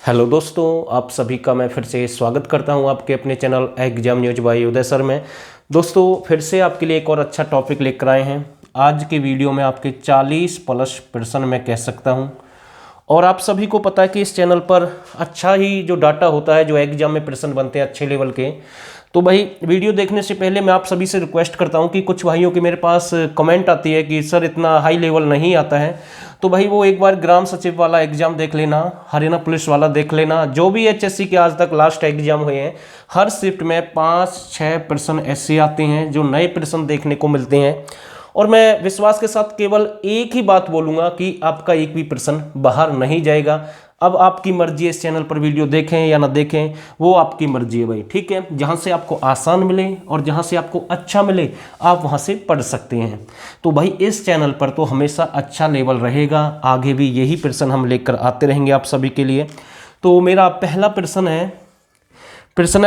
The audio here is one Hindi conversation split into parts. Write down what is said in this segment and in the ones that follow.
हेलो दोस्तों, आप सभी का मैं फिर से स्वागत करता हूं आपके अपने चैनल एग्जाम न्यूज बाय उदय सर में। दोस्तों फिर से आपके लिए एक और अच्छा टॉपिक लेकर आए हैं। आज के वीडियो में आपके 40 प्लस प्रश्न मैं कह सकता हूं, और आप सभी को पता है कि इस चैनल पर अच्छा ही जो डाटा होता है, जो एग्जाम में प्रश्न बनते हैं अच्छे लेवल के। तो भाई वीडियो देखने से पहले मैं आप सभी से रिक्वेस्ट करता हूं कि कुछ भाइयों की मेरे पास कमेंट आती है कि सर इतना हाई लेवल नहीं आता है, तो भाई वो एक बार ग्राम सचिव वाला एग्जाम देख लेना, हरियाणा पुलिस वाला देख लेना। जो भी एचएससी के आज तक लास्ट एग्जाम हुए हैं, हर शिफ्ट में 5-6 प्रश्न ऐसे आते हैं जो नए प्रश्न देखने को मिलते हैं। और मैं विश्वास के साथ केवल एक ही बात बोलूँगा कि आपका एक भी प्रश्न बाहर नहीं जाएगा। अब आपकी मर्जी है, इस चैनल पर वीडियो देखें या ना देखें वो आपकी मर्जी है भाई, ठीक है। जहाँ से आपको आसान मिले और जहाँ से आपको अच्छा मिले आप वहाँ से पढ़ सकते हैं। तो भाई इस चैनल पर तो हमेशा अच्छा लेवल रहेगा, आगे भी यही प्रश्न हम लेकर आते रहेंगे आप सभी के लिए। तो मेरा पहला प्रश्न है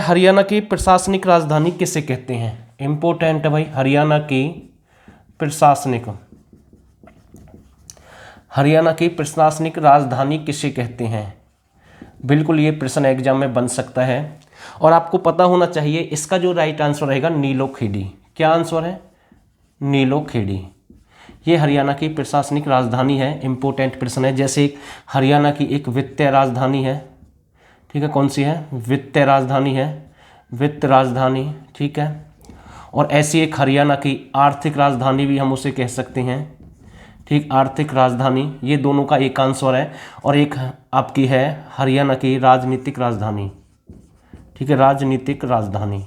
हरियाणा की प्रशासनिक राजधानी किसे कहते हैं। इंपॉर्टेंट है भाई, हरियाणा की प्रशासनिक राजधानी किसे कहते हैं। बिल्कुल ये प्रश्न एग्जाम में बन सकता है और आपको पता होना चाहिए। इसका जो राइट आंसर रहेगा नीलोखेड़ी। क्या आंसर है? नीलोखेड़ी। ये हरियाणा की प्रशासनिक राजधानी है। इंपॉर्टेंट प्रश्न है। जैसे हरियाणा की एक वित्तीय राजधानी है, ठीक है, कौन सी है? वित्तीय राजधानी है, वित्त राजधानी, ठीक है। और ऐसी एक हरियाणा की आर्थिक राजधानी भी हम उसे कह सकते हैं, ठीक, आर्थिक राजधानी। ये दोनों का एक आंसर है। और एक आपकी है हरियाणा की राजनीतिक राजधानी, ठीक है, राजनीतिक राजधानी।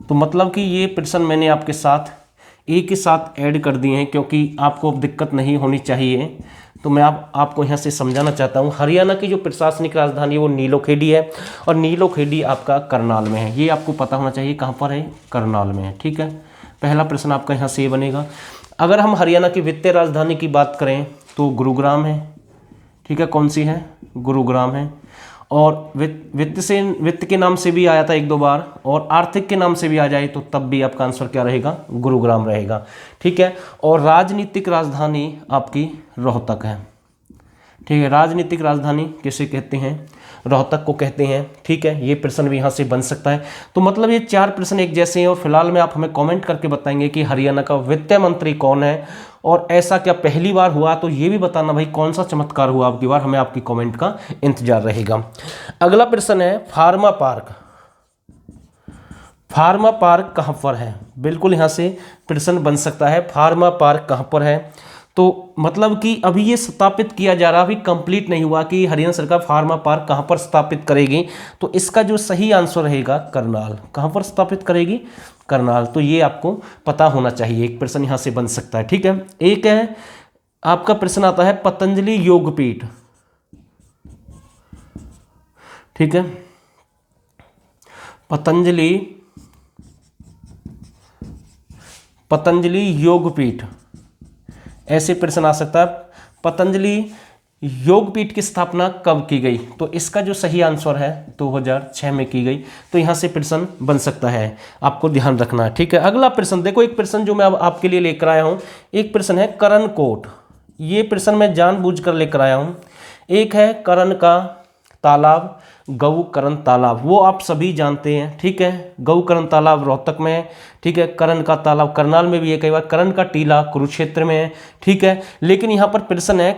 तो मतलब कि ये प्रश्न मैंने आपके साथ एक ही साथ ऐड कर दिए हैं क्योंकि आपको अब दिक्कत नहीं होनी चाहिए। तो मैं आपको यहाँ से समझाना चाहता हूँ, हरियाणा की जो प्रशासनिक राजधानी है वो नीलोखेड़ी है, और नीलोखेड़ी आपका करनाल में है। ये आपको पता होना चाहिए कहाँ पर है, करनाल में है, ठीक है। पहला प्रश्न आपका यहाँ से ये बनेगा। अगर हम हरियाणा की वित्तीय राजधानी की बात करें तो गुरुग्राम है, ठीक है, कौन सी है? गुरुग्राम है। और वित्त के नाम से भी आया था 1-2 बार, और आर्थिक के नाम से भी आ जाए तो तब भी आपका आंसर क्या रहेगा? गुरुग्राम रहेगा, ठीक है। और राजनीतिक राजधानी आपकी रोहतक है, ठीक है। राजनीतिक राजधानी किसे कहते हैं? रोहतक को कहते हैं, ठीक है। ये प्रश्न भी यहाँ से बन सकता है। तो मतलब ये 4 प्रश्न एक जैसे हैं। और फिलहाल में आप हमें कमेंट करके बताएंगे कि हरियाणा का वित्त मंत्री कौन है, और ऐसा क्या पहली बार हुआ? तो ये भी बताना भाई कौन सा चमत्कार हुआ आपकी बार, हमें आपकी कमेंट का इंतजार रहेगा। अगला प्रश्न है फार्मा पार्क। फार्मा पार्क कहाँ पर है? बिल्कुल यहाँ से प्रश्न बन सकता है, फार्मा पार्क कहाँ पर है। तो मतलब कि अभी ये स्थापित किया जा रहा, अभी कंप्लीट नहीं हुआ कि हरियाणा सरकार फार्मा पार्क कहाँ पर स्थापित करेगी। तो इसका जो सही आंसर रहेगा करनाल। कहाँ पर स्थापित करेगी? करनाल। तो ये आपको पता होना चाहिए, एक प्रश्न यहाँ से बन सकता है, ठीक है। एक है आपका प्रश्न आता है पतंजलि योगपीठ, ठीक है। पतंजलि योगपीठ, ऐसे प्रश्न आ सकता है। पतंजलि योगपीठ की स्थापना कब की गई? तो इसका जो सही आंसर है 2006 में की गई। तो यहाँ से प्रश्न बन सकता है, आपको ध्यान रखना है, ठीक है। अगला प्रश्न देखो, एक प्रश्न जो मैं अब आपके लिए लेकर आया हूँ, एक प्रश्न है करण कोट। ये प्रश्न मैं जानबूझकर लेकर आया हूँ। एक है करण का तालाब, गौकरण तालाब, वो आप सभी जानते हैं, ठीक है। गौकरण तालाब रोहतक में है, ठीक है। करण का तालाब करनाल में भी है कई बार। करण का टीला कुरुक्षेत्र में है, ठीक है। लेकिन यहाँ पर प्रश्न है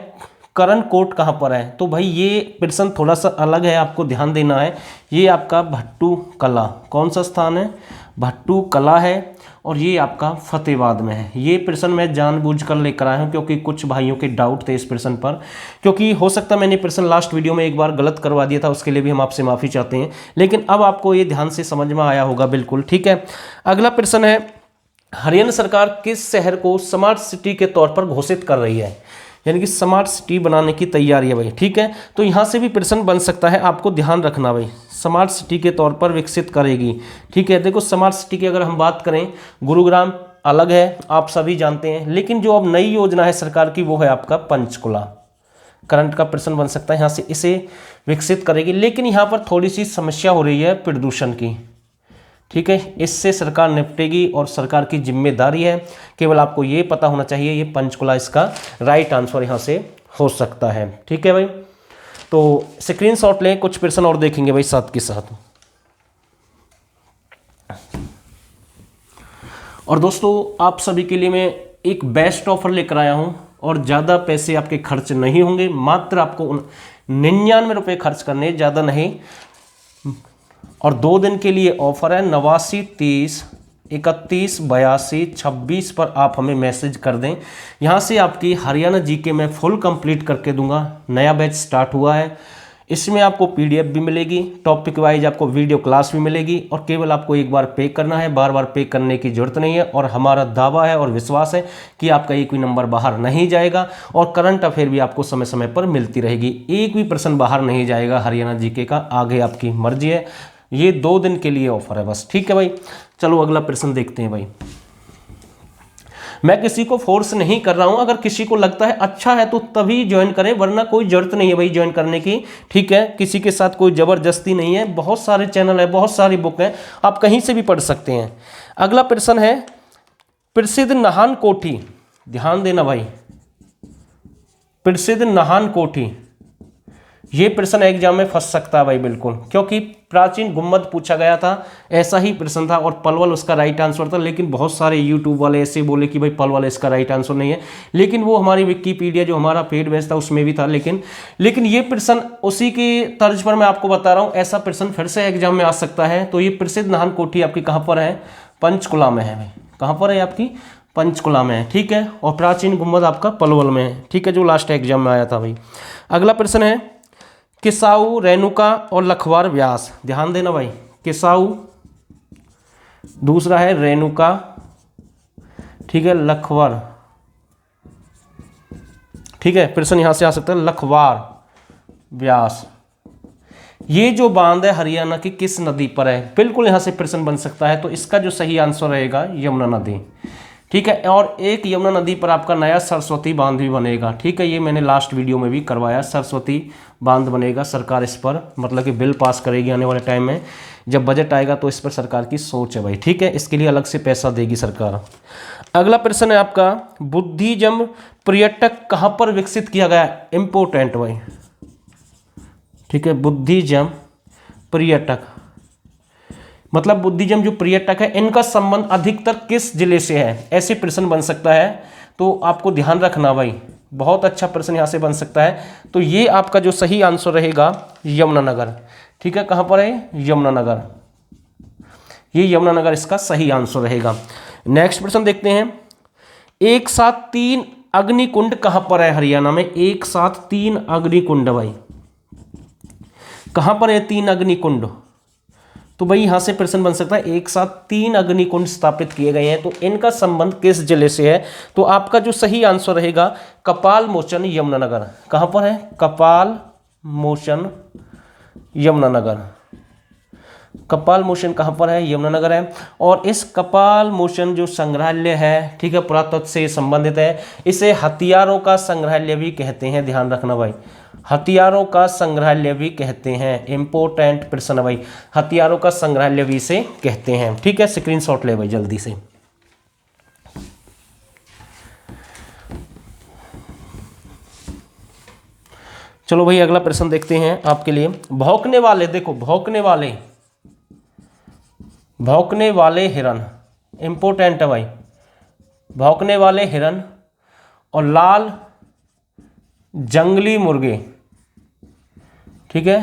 करण कोट कहाँ पर है। तो भाई ये प्रश्न थोड़ा सा अलग है, आपको ध्यान देना है। ये आपका भट्टू कला, कौन सा स्थान है? भट्टू कला है, और ये आपका फतेहाबाद में है। ये प्रश्न मैं जानबूझकर लेकर आया हूँ क्योंकि कुछ भाइयों के डाउट थे इस प्रश्न पर, क्योंकि हो सकता है मैंने प्रश्न लास्ट वीडियो में एक बार गलत करवा दिया था, उसके लिए भी हम आपसे माफ़ी चाहते हैं। लेकिन अब आपको ये ध्यान से समझ में आया होगा, बिल्कुल, ठीक है। अगला प्रश्न है हरियाणा सरकार किस शहर को स्मार्ट सिटी के तौर पर घोषित कर रही है, यानी कि स्मार्ट सिटी बनाने की तैयारी है भाई, ठीक है। तो यहाँ से भी प्रश्न बन सकता है, आपको ध्यान रखना भाई, स्मार्ट सिटी के तौर पर विकसित करेगी, ठीक है। देखो स्मार्ट सिटी की अगर हम बात करें, गुरुग्राम अलग है, आप सभी जानते हैं। लेकिन जो अब नई योजना है सरकार की वो है आपका पंचकुला। करंट का प्रश्न बन सकता है, यहाँ से इसे विकसित करेगी। लेकिन यहाँ पर थोड़ी सी समस्या हो रही है प्रदूषण की, ठीक है। इससे सरकार निपटेगी और सरकार की जिम्मेदारी है। केवल आपको ये पता होना चाहिए, ये पंचकुला इसका राइट आंसर यहाँ से हो सकता है, ठीक है भाई। तो स्क्रीनशॉट लें, कुछ प्रश्न और देखेंगे भाई साथ के साथ। और दोस्तों आप सभी के लिए मैं एक बेस्ट ऑफर लेकर आया हूं और ज़्यादा पैसे आपके खर्च नहीं होंगे, मात्र आपको 99 रुपये खर्च करने, ज़्यादा नहीं। और 2 दिन के लिए ऑफर है, 89 30 31 82 26 पर आप हमें मैसेज कर दें। यहाँ से आपकी हरियाणा जीके मैं फुल कंप्लीट करके दूंगा। नया बैच स्टार्ट हुआ है, इसमें आपको पीडीएफ भी मिलेगी, टॉपिक वाइज आपको वीडियो क्लास भी मिलेगी और केवल आपको एक बार पे करना है, बार बार पे करने की जरूरत नहीं है। और हमारा दावा है और विश्वास है कि आपका एक भी नंबर बाहर नहीं जाएगा और करंट अफेयर भी आपको समय समय पर मिलती रहेगी। एक भी प्रश्न बाहर नहीं जाएगा हरियाणा जीके का, आगे आपकी मर्जी है। ये 2 दिन के लिए ऑफर है बस, ठीक है भाई। चलो अगला प्रश्न देखते हैं भाई। मैं किसी को फोर्स नहीं कर रहा हूं, अगर किसी को लगता है अच्छा है तो तभी ज्वाइन करें, वरना कोई जरूरत नहीं है भाई ज्वाइन करने की, ठीक है। किसी के साथ कोई जबरदस्ती नहीं है, बहुत सारे चैनल है, बहुत सारी बुक है, आप कहीं से भी पढ़ सकते हैं। अगला प्रश्न है प्रसिद्ध नाहन कोठी, ध्यान देना भाई, प्रसिद्ध नाहन कोठी, ये प्रश्न एग्जाम में फंस सकता है भाई बिल्कुल, क्योंकि प्राचीन गुम्बद पूछा गया था, ऐसा ही प्रश्न था और पलवल उसका राइट आंसर था। लेकिन बहुत सारे यूट्यूब वाले ऐसे बोले कि भाई पलवल इसका राइट आंसर नहीं है, लेकिन वो हमारी विकिपीडिया जो हमारा पेड बैच था उसमें भी था। लेकिन ये प्रश्न उसी की तर्ज पर मैं आपको बता रहा हूँ, ऐसा प्रश्न फिर से एग्जाम में आ सकता है। तो ये प्रसिद्ध नाहन कोठी आपकी कहाँ पर है? पंचकुला में है भाई। कहाँ पर है आपकी? पंचकुला में है, ठीक है। और प्राचीन गुम्बद आपका पलवल में है, ठीक है, जो लास्ट एग्जाम में आया था भाई। अगला प्रश्न है किसाऊ, रेणुका और लखवार व्यास, ध्यान देना भाई, किसाऊ, दूसरा है रेणुका, ठीक है, लखवार, ठीक है। प्रश्न यहां से आ सकता है लखवार व्यास, ये जो बांध है हरियाणा की किस नदी पर है? बिल्कुल यहां से प्रश्न बन सकता है। तो इसका जो सही आंसर रहेगा यमुना नदी, ठीक है। और एक यमुना नदी पर आपका नया सरस्वती बांध भी बनेगा, ठीक है। ये मैंने लास्ट वीडियो में भी करवाया, सरस्वती बांध बनेगा, सरकार इस पर मतलब कि बिल पास करेगी आने वाले टाइम में, जब बजट आएगा तो इस पर सरकार की सोच है भाई, ठीक है। इसके लिए अलग से पैसा देगी सरकार। अगला प्रश्न है आपका बुद्धिज्म पर्यटक कहाँ पर विकसित किया गया? इंपोर्टेंट भाई, ठीक है। बुद्धिज्म पर्यटक मतलब बुद्धिज्म जो पर्यटक है इनका संबंध अधिकतर किस जिले से है? ऐसे प्रश्न बन सकता है, तो आपको ध्यान रखना भाई, बहुत अच्छा प्रश्न यहाँ से बन सकता है। तो ये आपका जो सही आंसर रहेगा यमुनानगर, ठीक है। कहाँ पर है? यमुनानगर, ये यमुनानगर इसका सही आंसर रहेगा। नेक्स्ट प्रश्न देखते हैं, एक साथ 3 अग्निकुंड कहाँ पर है हरियाणा में? एक साथ 3 अग्निकुंड भाई, कहाँ पर है 3 अग्निकुंड? तो भाई यहां से प्रश्न बन सकता है एक साथ 3 अग्निकुंड स्थापित किए गए हैं, तो इनका संबंध किस जिले से है? तो आपका जो सही आंसर रहेगा कपाल मोचन यमुनानगर। कहां पर है? कपाल मोचन यमुनानगर, कपाल मोचन कहां पर है? यमुनानगर है। और इस कपाल मोचन जो संग्रहालय है, ठीक है, पुरातत्व से संबंधित है, इसे हथियारों का संग्रहालय भी कहते हैं, ध्यान रखना भाई, हथियारों का संग्रहालय भी कहते हैं। इंपोर्टेंट प्रश्न है भाई, हथियारों का संग्रहालय भी इसे कहते हैं, ठीक है। स्क्रीनशॉट ले भाई जल्दी से। चलो भाई अगला प्रश्न देखते हैं आपके लिए। भौंकने वाले, देखो भौंकने वाले हिरन, इंपोर्टेंट है भाई, भौंकने वाले हिरन और लाल जंगली मुर्गे, ठीक है,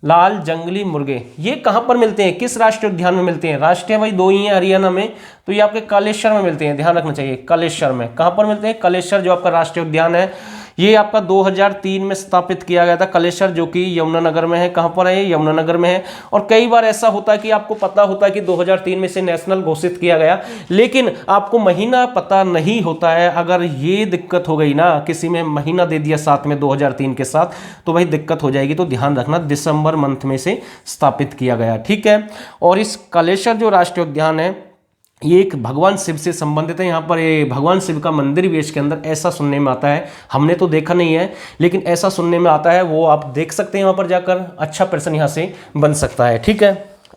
लाल जंगली मुर्गे, ये कहां पर मिलते हैं? किस राष्ट्रीय उद्यान में मिलते हैं? राष्ट्रीय भाई 2 ही हैं हरियाणा में, तो ये आपके कालेश्वर में मिलते हैं, ध्यान रखना चाहिए। कालेश्वर में, कहां पर मिलते हैं? कालेश्वर जो आपका राष्ट्रीय उद्यान है, ये आपका 2003 में स्थापित किया गया था कालेश्वर, जो कि यमुनानगर में है। कहां पर है? यमुनानगर में है। और कई बार ऐसा होता है कि आपको पता होता है कि 2003 में से नेशनल घोषित किया गया, लेकिन आपको महीना पता नहीं होता है। अगर ये दिक्कत हो गई ना, किसी में महीना दे दिया साथ में 2003 के साथ, तो भाई दिक्कत हो जाएगी। तो ध्यान रखना दिसंबर मंथ में से स्थापित किया गया, ठीक है। और इस कालेश्वर जो राष्ट्रीय उद्यान है ये एक भगवान शिव से संबंधित है। यहाँ पर ये भगवान शिव का मंदिर भी इसके अंदर, ऐसा सुनने में आता है, हमने तो देखा नहीं है लेकिन ऐसा सुनने में आता है, वो आप देख सकते हैं वहाँ पर जाकर। अच्छा प्रश्न यहाँ से बन सकता है, ठीक है।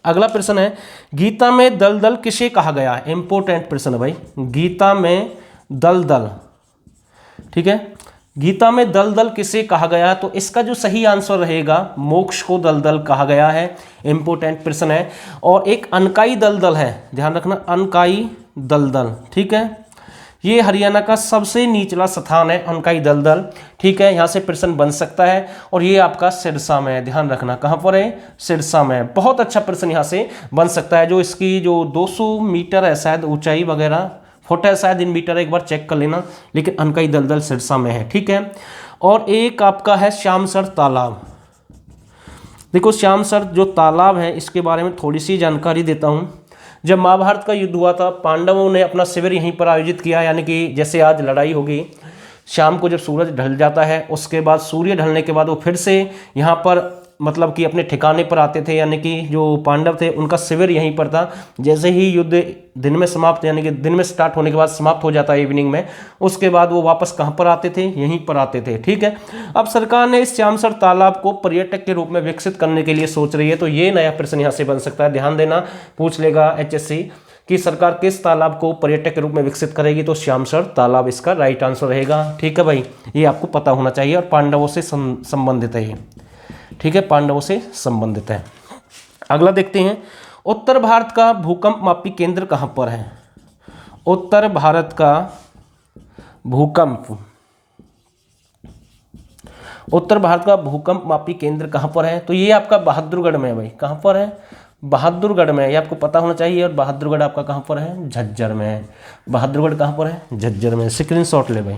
अगला प्रश्न है गीता में दलदल किसे कहा गया? इंपोर्टेंट प्रश्न है भाई, गीता में दलदल, ठीक है, गीता में दलदल किसे कहा गया, तो इसका जो सही आंसर रहेगा मोक्ष को दलदल कहा गया है। इंपॉर्टेंट प्रश्न है। और एक अनकाई दलदल है, ध्यान रखना, अनकाई दलदल, ठीक है, ये हरियाणा का सबसे निचला स्थान है, अनकाई दलदल, ठीक है, यहाँ से प्रश्न बन सकता है। और ये आपका सिरसा में है, ध्यान रखना, कहाँ पर है, सिरसा में। बहुत अच्छा प्रश्न यहाँ से बन सकता है। जो इसकी जो 200 मीटर है शायद ऊंचाई वगैरह, फुट है शायद, इन मीटर एक बार चेक कर लेना, लेकिन अनकाई दलदल सिरसा में है, ठीक है। और एक आपका है श्यामसर तालाब। देखो श्यामसर जो तालाब है इसके बारे में थोड़ी सी जानकारी देता हूँ। जब महाभारत का युद्ध हुआ था, पांडवों ने अपना शिविर यहीं पर आयोजित किया, यानी कि जैसे आज लड़ाई होगी, शाम को जब सूरज ढल जाता है उसके बाद सूर्य ढलने के बाद वो फिर से यहाँ पर मतलब कि अपने ठिकाने पर आते थे, यानी कि जो पांडव थे उनका शिविर यहीं पर था। जैसे ही युद्ध दिन में समाप्त, यानी कि दिन में स्टार्ट होने के बाद समाप्त हो जाता है इवनिंग में, उसके बाद वो वापस कहाँ पर आते थे, यहीं पर आते थे, ठीक है। अब सरकार ने इस श्यामसर तालाब को पर्यटक के रूप में विकसित करने के लिए सोच रही है, तो ये नया प्रश्न यहाँ से बन सकता है। ध्यान देना, पूछ लेगा HSC कि सरकार किस तालाब को पर्यटक के रूप में विकसित करेगी, तो श्यामसर तालाब इसका राइट आंसर रहेगा, ठीक है भाई, ये आपको पता होना चाहिए। और पांडवों से संबंधित है ये, ठीक है, पांडवों से संबंधित है। अगला देखते हैं, उत्तर भारत का भूकंप मापी केंद्र कहाँ पर है। उत्तर भारत का भूकंप मापी केंद्र कहाँ पर है, तो ये आपका बहादुरगढ़ में है भाई। कहाँ पर है, बहादुरगढ़ में, ये आपको पता होना चाहिए। और बहादुरगढ़ आपका कहाँ पर है, झज्जर में है। बहादुरगढ़ कहाँ पर है, झज्जर में। स्क्रीनशॉट ले भाई।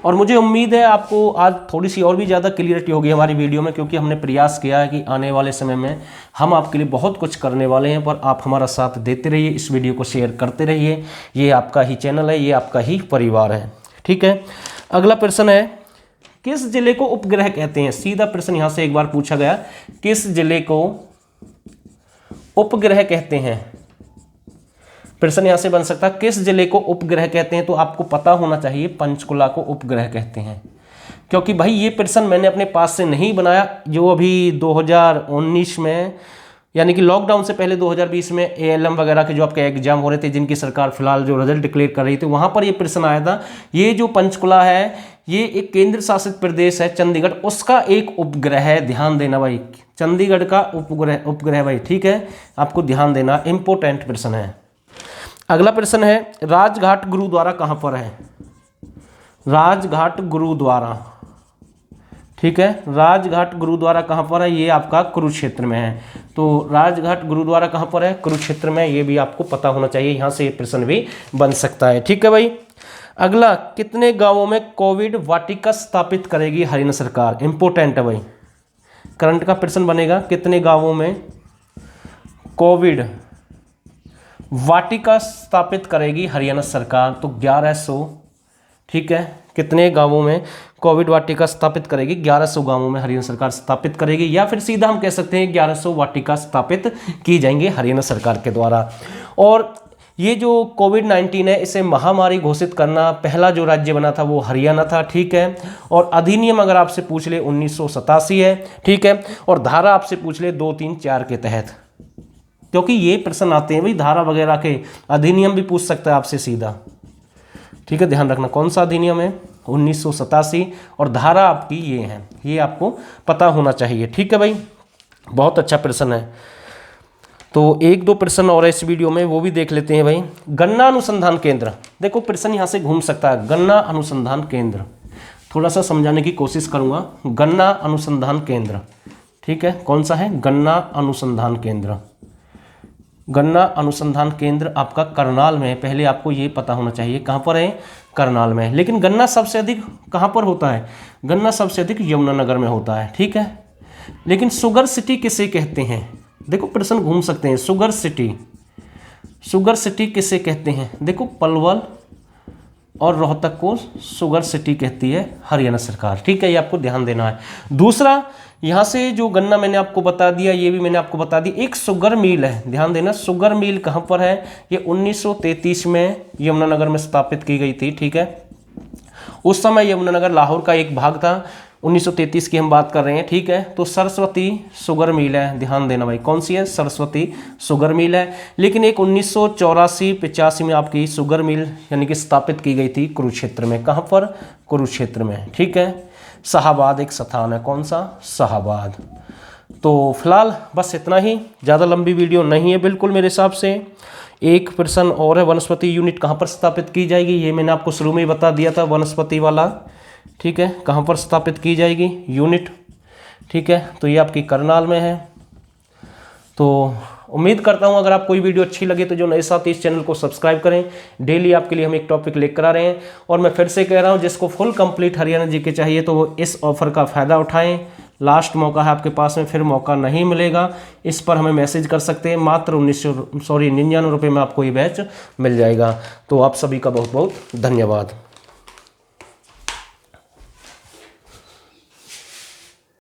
और मुझे उम्मीद है आपको आज थोड़ी सी और भी ज़्यादा क्लियरिटी होगी हमारी वीडियो में, क्योंकि हमने प्रयास किया है कि आने वाले समय में हम आपके लिए बहुत कुछ करने वाले हैं। पर आप हमारा साथ देते रहिए, इस वीडियो को शेयर करते रहिए। ये आपका ही चैनल है, ये आपका ही परिवार है, ठीक है। अगला प्रश्न है, किस जिले को उपग्रह कहते हैं। सीधा प्रश्न यहाँ से एक बार पूछा गया, किस जिले को उपग्रह कहते हैं। प्रश्न यहां से बन सकता है किस जिले को उपग्रह कहते हैं, तो आपको पता होना चाहिए पंचकुला को उपग्रह कहते हैं। क्योंकि भाई ये प्रश्न मैंने अपने पास से नहीं बनाया, जो अभी 2019 में, यानी कि लॉकडाउन से पहले 2020 में ALM वगैरह के जो आपके एग्जाम हो रहे थे, जिनकी सरकार फिलहाल जो रिजल्ट डिक्लेयर कर रही थी, वहां पर ये प्रश्न आया था। ये जो पंचकुला है ये एक केंद्र शासित प्रदेश है चंडीगढ़, उसका एक उपग्रह है, ध्यान देना भाई, चंडीगढ़ का उपग्रह भाई, ठीक है, आपको ध्यान देना, इंपॉर्टेंट प्रश्न है। अगला प्रश्न है, राजघाट गुरुद्वारा कहाँ पर है। राजघाट गुरुद्वारा, ठीक है, राजघाट गुरुद्वारा कहाँ पर है, ये आपका कुरुक्षेत्र में है। तो राजघाट गुरुद्वारा कहाँ पर है, कुरुक्षेत्र में, ये भी आपको पता होना चाहिए, यहाँ से ये प्रश्न भी बन सकता है, ठीक है भाई। अगला, कितने गांवों में कोविड वाटिका स्थापित करेगी हरियाणा सरकार। इंपॉर्टेंट है भाई, करंट का प्रश्न बनेगा, कितने गांवों में कोविड वाटिका स्थापित करेगी हरियाणा सरकार, तो 1100, ठीक है, कितने गांवों में कोविड वाटिका स्थापित करेगी, 1100 गांवों में हरियाणा सरकार स्थापित करेगी, या फिर सीधा हम कह सकते हैं 1100 वाटिका स्थापित की जाएंगे हरियाणा सरकार के द्वारा। और ये जो कोविड-19 है, इसे महामारी घोषित करना पहला जो राज्य बना था वो हरियाणा था, ठीक है। और अधिनियम अगर आपसे पूछ ले 1987 है, ठीक है। और धारा आपसे पूछ ले 2, 3, 4 के तहत, क्योंकि ये प्रश्न आते हैं भाई, धारा वगैरह के, अधिनियम भी पूछ सकता है आपसे सीधा, ठीक है, ध्यान रखना। कौन सा अधिनियम है, 1987, और धारा आपकी ये है, ये आपको पता होना चाहिए, ठीक है भाई। बहुत अच्छा प्रश्न है। तो 1-2 प्रश्न और इस वीडियो में, वो भी देख लेते हैं भाई। गन्ना अनुसंधान केंद्र, देखो प्रश्न यहाँ से घूम सकता है, गन्ना अनुसंधान केंद्र, थोड़ा सा समझाने की कोशिश करूँगा। गन्ना अनुसंधान केंद्र, ठीक है, कौन सा है, गन्ना अनुसंधान केंद्र। गन्ना अनुसंधान केंद्र आपका करनाल में है, पहले आपको ये पता होना चाहिए, कहाँ पर है, करनाल में। लेकिन गन्ना सबसे अधिक कहाँ पर होता है, गन्ना सबसे अधिक यमुनानगर में होता है, ठीक है। लेकिन शुगर सिटी किसे कहते हैं, देखो प्रश्न घूम सकते हैं, शुगर सिटी किसे कहते हैं। देखो पलवल और रोहतक को शुगर सिटी कहती है हरियाणा सरकार, ठीक है, ये आपको ध्यान देना है। दूसरा, यहाँ से जो गन्ना मैंने आपको बता दिया, ये भी मैंने आपको बता दी, एक शुगर मिल है, ध्यान देना, शुगर मिल कहाँ पर है, ये 1933 में यमुनानगर में स्थापित की गई थी, ठीक है। उस समय यमुनानगर लाहौर का एक भाग था, 1933 की हम बात कर रहे हैं, ठीक है। तो सरस्वती शुगर मिल है, ध्यान देना भाई, कौन सी है? सरस्वती शुगर मिल है। लेकिन एक 1984-85 में आपकी शुगर मिल यानी कि स्थापित की गई थी कुरुक्षेत्र में। कहाँ पर? कुरुक्षेत्र में, ठीक है। शाहाबाद एक स्थान है, कौन सा? शाहाबाद। तो फिलहाल बस इतना ही, ज़्यादा लंबी वीडियो नहीं है बिल्कुल मेरे हिसाब से। एक प्रश्न और है, वनस्पति यूनिट कहाँ पर स्थापित की जाएगी? ये मैंने आपको शुरू में ही बता दिया था, वनस्पति वाला, ठीक है। कहाँ पर स्थापित की जाएगी यूनिट, ठीक है। तो ये आपकी करनाल में है। तो उम्मीद करता हूँ अगर आपको कोई वीडियो अच्छी लगे तो जो नए साथी इस चैनल को सब्सक्राइब करें। डेली आपके लिए हम एक टॉपिक लेकर आ रहे हैं। और मैं फिर से कह रहा हूँ, जिसको फुल कंप्लीट हरियाणा जीके चाहिए तो वो इस ऑफर का फ़ायदा उठाएं। लास्ट मौका है आपके पास में, फिर मौका नहीं मिलेगा। इस पर हमें मैसेज कर सकते हैं। मात्र 99 रुपये में आपको ये बैच मिल जाएगा। तो आप सभी का बहुत बहुत धन्यवाद।